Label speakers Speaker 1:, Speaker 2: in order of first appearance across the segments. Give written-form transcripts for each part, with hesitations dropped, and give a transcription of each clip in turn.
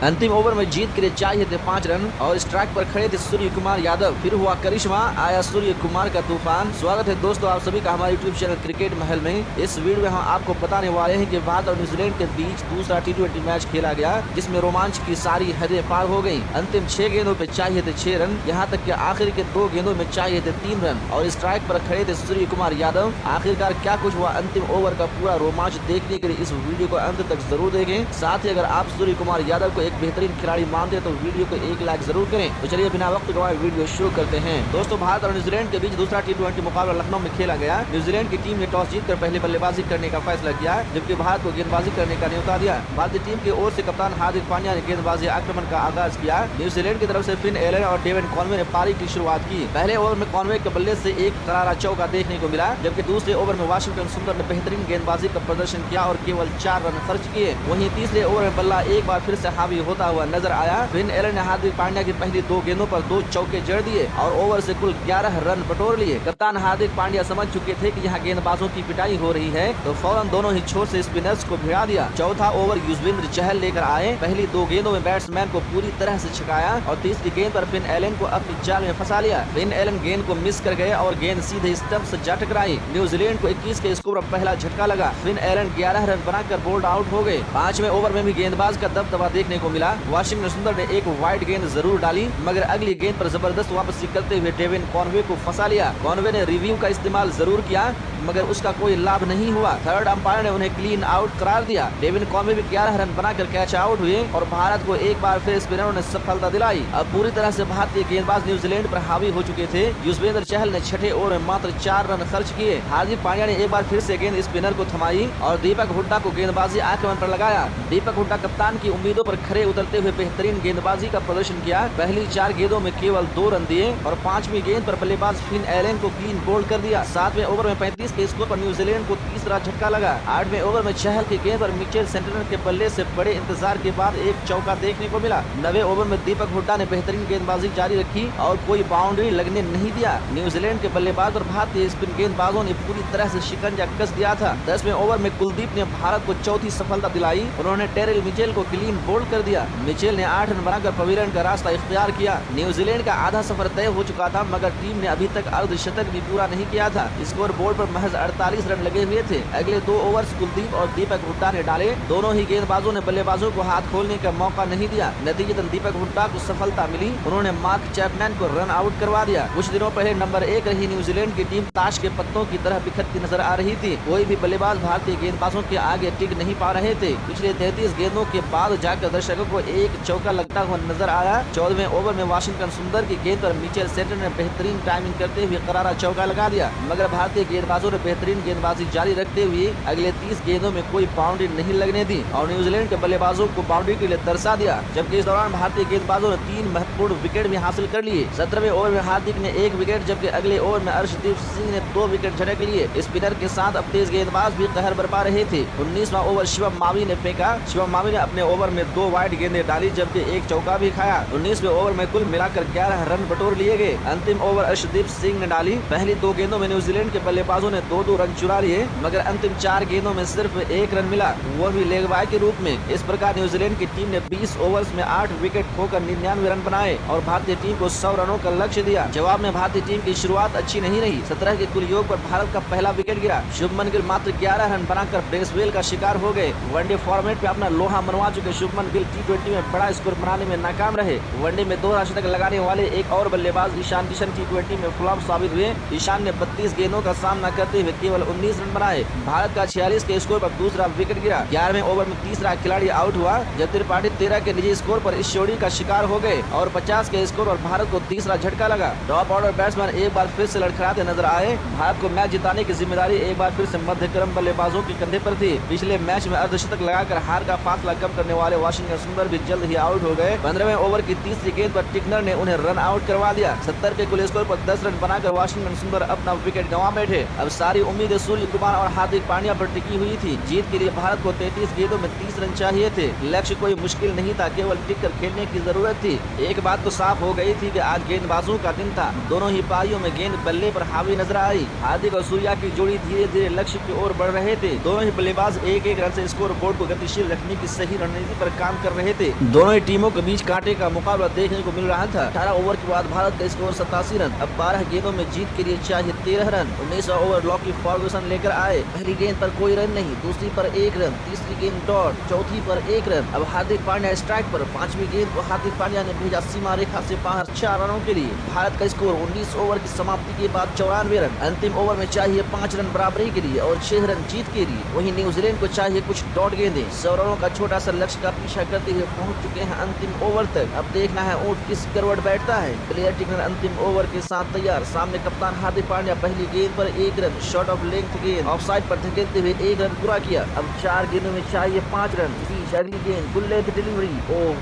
Speaker 1: अंतिम ओवर में जीत के लिए चाहिए थे 5 रन और स्ट्राइक पर खड़े थे सूर्य कुमार यादव। फिर हुआ करिश्मा, आया सूर्य कुमार का तूफान। स्वागत है दोस्तों आप सभी का हमारे यूट्यूब चैनल क्रिकेट महल में। इस वीडियो में हम आपको बताने वाले हैं कि भारत और न्यूजीलैंड के बीच दूसरा T20 मैच खेला गया, जिसमें रोमांच की सारी हदें पार हो गयी। अंतिम 6 गेंदों पे चाहिए थे 6 रन, यहाँ तक कि आखिर के 2 गेंदों में चाहिए थे 3 रन और स्ट्राइक पर खड़े थे सूर्य कुमार यादव। आखिरकार क्या कुछ हुआ अंतिम ओवर का पूरा रोमांच देखने के लिए इस वीडियो को अंत तक जरूर देखें। साथ ही अगर आप सूर्य कुमार यादव को एक बेहतरीन खिलाड़ी मानते हैं तो वीडियो को एक लाइक जरूर करें। तो चलिए बिना वक्त गवाए वीडियो शुरू करते हैं। दोस्तों भारत और न्यूजीलैंड के बीच दूसरा T20 मुकाबला लखनऊ में खेला गया। न्यूजीलैंड की टीम ने टॉस जीतकर पहले बल्लेबाजी करने का फैसला किया, जबकि भारत को गेंदबाजी करने का न्योता दिया। भारतीय टीम की ओर से कप्तान हार्दिक पांड्या ने गेंदबाजी आक्रमण का आगाज किया। न्यूजीलैंड की तरफ से फिन एलन और डेविन कॉनवे ने पारी की शुरुआत की। पहले ओवर में कॉनवे के बल्ले से एक करारा चौका देखने को मिला, जबकि दूसरे ओवर में वाशिंगटन सुंदर ने बेहतरीन गेंदबाजी का प्रदर्शन किया और केवल 4 रन खर्च किए। वहीं तीसरे ओवर में बल्ला एक बार फिर से हावी होता हुआ नजर आया। फिन एलन ने हार्दिक पांड्या की पहली 2 गेंदों पर 2 चौके जड़ दिए और ओवर से कुल 11 रन बटोर लिए। कप्तान हार्दिक पांड्या समझ चुके थे कि यहाँ गेंदबाजों की पिटाई हो रही है, तो फौरन दोनों ही छोर से स्पिनर्स को भिड़ा दिया। चौथा ओवर युजवेंद्र चहल लेकर आए। पहली 2 गेंदों में बैट्समैन को पूरी तरह से छकाया और तीसरी गेंद पर फिन एलन को अपनी जाल में फंसा लिया। फिन एलन गेंद को मिस कर गए और गेंद सीधे स्टंप से जा टकराई। न्यूजीलैंड को 21 के स्कोर पर पहला झटका लगा। फिन एलन 11 रन बनाकर बोल्ड आउट हो गए। 5वें ओवर में भी गेंदबाज का दबदबा देखने को मिला। वाशिंगटन सुंदर ने एक वाइड गेंद जरूर डाली, मगर अगली गेंद पर जबरदस्त वापसी करते हुए डेविन कॉनवे को फंसा लिया। कॉनवे ने रिव्यू का इस्तेमाल जरूर किया, मगर उसका कोई लाभ नहीं हुआ। थर्ड अंपायर ने उन्हें क्लीन आउट करार दिया। डेविन कॉनवे भी 11 रन बनाकर कैच आउट हुए और भारत को एक बार फिर स्पिनरों ने सफलता दिलाई। अब पूरी तरह से भारतीय गेंदबाज न्यूजीलैंड पर हावी हो चुके थे। युजवेंद्र चहल ने 6ठे ओवर में मात्र 4 रन खर्च किए। हार्दिक पांड्या ने एक बार फिर से गेंद स्पिनर को थमाई और दीपक हुड्डा को गेंदबाजी आक्रमण पर लगाया। दीपक हुड्डा कप्तान की उम्मीदों पर खरे उतरते हुए बेहतरीन गेंदबाजी का प्रदर्शन किया। पहली 4 गेंदों में केवल 2 रन दिए और 5वीं गेंद पर बल्लेबाज फिन एलन को क्लीन बोल्ड कर दिया। 7वें ओवर में 35 के स्कोर पर न्यूजीलैंड को तीसरा झटका लगा। 8वें ओवर में चहल की गेंद पर मिचेल सेंटनर के बल्ले से बड़े इंतजार के बाद एक चौका देखने को मिला। 9वें ओवर में दीपक हुड्डा ने बेहतरीन गेंदबाजी जारी रखी और कोई बाउंड्री लगने नहीं दिया। न्यूजीलैंड के बल्लेबाज और भारतीय स्पिन गेंदबाजों ने पूरी तरह से शिकंजा कस दिया था। 10वें ओवर में कुलदीप ने भारत को चौथी सफलता दिलाई। उन्होंने टेरिल मिचेल को क्लीन बोल्ड कर दिया। मिचेल ने 8 रन बनाकर पवेलियन का रास्ता इख्तियार किया। न्यूजीलैंड का आधा सफर तय हो चुका था, मगर टीम ने अभी तक अर्धशतक भी पूरा नहीं किया था। स्कोर बोर्ड पर महज 48 रन लगे हुए थे। अगले 2 ओवर्स कुलदीप और दीपक हुड्डा ने डाले। दोनों ही गेंदबाजों ने बल्लेबाजों को हाथ खोलने का मौका नहीं दिया। नतीजतन दीपक हुड्डा को सफलता मिली। उन्होंने मार्क चैपमैन को रन आउट करवा दिया। कुछ दिनों पहले नंबर 1 रही न्यूजीलैंड की टीम ताश के पत्तों की तरह बिखरती नजर आ रही थी। कोई भी बल्लेबाज भारतीय गेंदबाजों के आगे टिक नहीं पा रहे थे। पिछले 33 गेंदों के बाद जाकर दर्शकों को एक चौका लगता हुआ नजर आया। 14वें ओवर में वाशिंगटन सुंदर की गेंद पर मिचेल सेंटर ने बेहतरीन टाइमिंग करते हुए करारा चौका लगा दिया, मगर भारतीय गेंदबाजों ने बेहतरीन गेंदबाजी जारी रखते हुए अगले 30 गेंदों में कोई बाउंड्री नहीं लगने दी और न्यूजीलैंड के बल्लेबाजों को बाउंड्री के लिए तरसा दिया। जबकि इस दौरान भारतीय गेंदबाजों ने 3 महत्वपूर्ण विकेट भी हासिल कर लिए। 17वें ओवर में हार्दिक ने 1 विकेट, जबकि अगले ओवर में अर्शदीप सिंह ने 2 विकेट झटक लिए। स्पिनर के साथ अब तेज गेंदबाज भी कहर बरपा रहे थे। 19वां ओवर शिवम मावी ने फेंका। शिवम मावी ने अपने ओवर में 2 वाइड गेंदें डाली, जबकि 1 चौका भी खाया। 19वें ओवर में कुल मिलाकर 11 रन बटोर लिए गए। अंतिम ओवर अर्शदीप सिंह ने डाली। पहली 2 गेंदों में न्यूजीलैंड के बल्लेबाजों ने 2-2 रन चुरा लिए, मगर अंतिम 4 गेंदों में सिर्फ 1 रन मिला, वो भी लेग बाय के रूप में। इस प्रकार न्यूजीलैंड की टीम ने 20 ओवर्स में 8 विकेट खोकर 99 रन बनाए और भारतीय टीम को 100 रनों का लक्ष्य दिया। जवाब में भारतीय टीम की शुरुआत अच्छी नहीं रही। 17 के कुल योग पर भारत का पहला विकेट गिरा। शुभमन गिल मात्र 11 रन बनाकर ब्रेसवेल का शिकार हो गए। वनडे फॉर्मेट में अपना लोहा मनवा चुके शुभमन गिल T20 में बड़ा स्कोर बनाने में नाकाम रहे। वनडे में 2 शतक लगाने वाले एक और बल्लेबाज ईशान किशन T20 में फ्लॉप साबित हुए। ईशान ने 32 गेंदों का सामना करते हुए केवल 19 रन बनाए। भारत का 46 के स्कोर पर दूसरा विकेट गिरा। 11वें ओवर में तीसरा खिलाड़ी आउट हुआ, जब त्रिपाठी 13 के निजी स्कोर पर इस जोड़ी का शिकार हो गए और 50 के स्कोर पर भारत को तीसरा झटका लगा। टॉप ऑर्डर बैट्समैन एक बार फिर से लड़खड़ाते नजर आए। भारत को मैच जिताने की जिम्मेदारी एक बार फिर से मध्यक्रम बल्लेबाजों के कंधे पर थी। पिछले मैच में अर्धशतक लगाकर हार का फासला कम करने वाले वाशिंगटन सुंदर भी जल्द ही आउट हो गए। 15वें ओवर की तीसरी गेंद पर टिकनर ने उन्हें रन आउट करवा दिया। 70 के कुल स्कोर पर 10 रन बनाकर वाशिंगटन सुंदर अपना विकेट गंवा बैठे। अब सारी उम्मीदें सूर्य कुमार और हार्दिक पांड्या पर टिकी हुई थी। जीत के लिए भारत को 33 गेंदों में 30 रन चाहिए थे। लक्ष्य कोई मुश्किल नहीं था, केवल टिक कर खेलने की जरूरत थी। एक बात तो साफ हो गई थी कि आज गेंदबाजों का दिन था। दोनों ही पारियों में गेंद बल्ले पर हावी नजर आई। हार्दिक और सूर्या की जोड़ी धीरे धीरे लक्ष्य की ओर बढ़ रहे थे। दोनों ही बल्लेबाज एक एक रन से स्कोर बोर्ड को गतिशील रखने की सही रणनीति पर काम कर रहे थे। दोनों ही टीमों के बीच कांटे का मुकाबला देखने को मिल रहा था। 18 ओवर के बाद भारत का स्कोर 87 रन। अब 12 गेंदों में जीत के लिए चाहिए 13 रन। 19वां ओवर लॉकी फर्गुसन लेकर आए। पहली गेंद पर कोई रन नहीं, दूसरी पर 1 रन, तीसरी गेंद डॉट, चौथी पर 1 रन। अब हार्दिक पांड्या स्ट्राइक पर। 5वीं गेंद को हार्दिक पांड्या ने भेजा सीमा रेखा से बाहर 4 रनों के लिए। भारत का स्कोर 19 ओवर की समाप्ति के बाद 94 रन। अंतिम ओवर में चाहिए 5 रन बराबरी के लिए और 6 रन जीत के लिए। वहीं न्यूजीलैंड को चाहिए कुछ डॉट गेंदें। 100 रनों का छोटा सा लक्ष्य का पीछा करते हुए पहुंच चुके हैं अंतिम ओवर तक। अब देखना है ऊंट किस करवट बैठता है। प्लेयर टिकनर अंतिम ओवर के साथ तैयार। सामने कप्तान हार्दिक पांड्या। पहली गेंद पर 1 रन, शॉर्ट ऑफ लेंथ गेंद ऑफसाइड पर धकेलते हुए 1 रन पूरा किया। अब 4 गेंदों में चाहिए 5 रन। अगली गेंद full length delivery,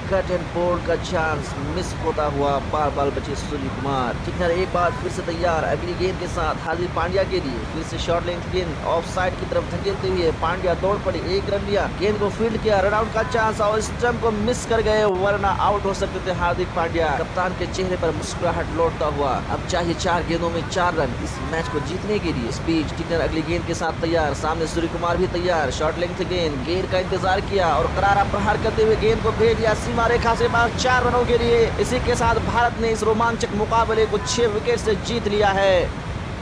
Speaker 1: caught and bowled का चांस मिस होता हुआ बार बार बचे सूर्य कुमार। टिकनर एक बार फिर से तैयार। अगली गेंद के साथ हार्दिक पांड्या के लिए फिर से शॉर्ट लेंथ गेंद ऑफसाइड की तरफ धकेलते हुए पांड्या दौड़ पड़े, 1 रन लिया। गेंद को फील्ड किया, रन आउट का चांस और स्टंप को मिस कर गए, वरना आउट हो सकते थे हार्दिक पांड्या। कप्तान के चेहरे पर मुस्कुराहट लौटता हुआ। अब चाहिए 4 गेंदों में 4 रन इस मैच को जीतने के लिए। स्पीच टिकनर अगली गेंद के साथ तैयार। सामने सूर्य कुमार भी तैयार। शॉर्ट लेंथ गेंद का इंतजार किया और करारा प्रहार करते हुए गेंद को भेज दिया सीमा रेखा से बाहर 4 रनों के लिए। इसी के साथ भारत ने इस रोमांचक मुकाबले को 6 विकेट से जीत लिया है।